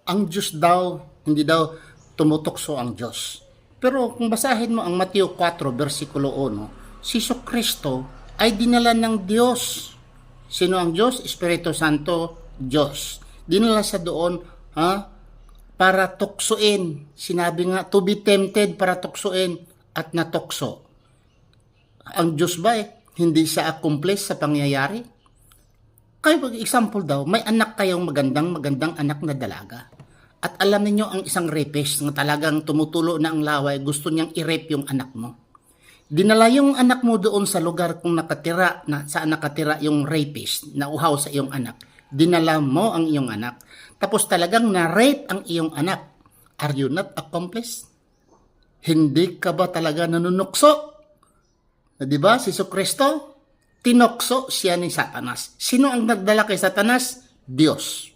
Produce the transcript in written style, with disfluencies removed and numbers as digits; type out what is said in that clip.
ang Diyos daw, hindi daw tumutokso ang Diyos. Pero kung basahin mo ang Mateo 4, versikulo 1, si Kristo ay dinala ng Diyos. Sino ang Diyos? Espiritu Santo, Diyos. Dinala sa doon, para tuksoin. Sinabi nga, to be tempted para tuksoin at natokso. Ang Diyos ba hindi siya accomplish sa pangyayari? Kayo, example daw, may anak kayong magandang anak na dalaga. At alam niyo ang isang rapist na talagang tumutulo na ang laway, gusto niyang i-rape yung anak mo. Dinala yung anak mo doon sa lugar kung nakatira, saan nakatira yung rapist na uhaw sa iyong anak. Dinala mo ang iyong anak. Tapos talagang na-rape ang iyong anak. Are you not accomplice? Hindi ka ba talaga nanunukso? Diba? Si Kristo, tinokso siya ni Satanas. Sino ang nagdala kay Satanas? Diyos.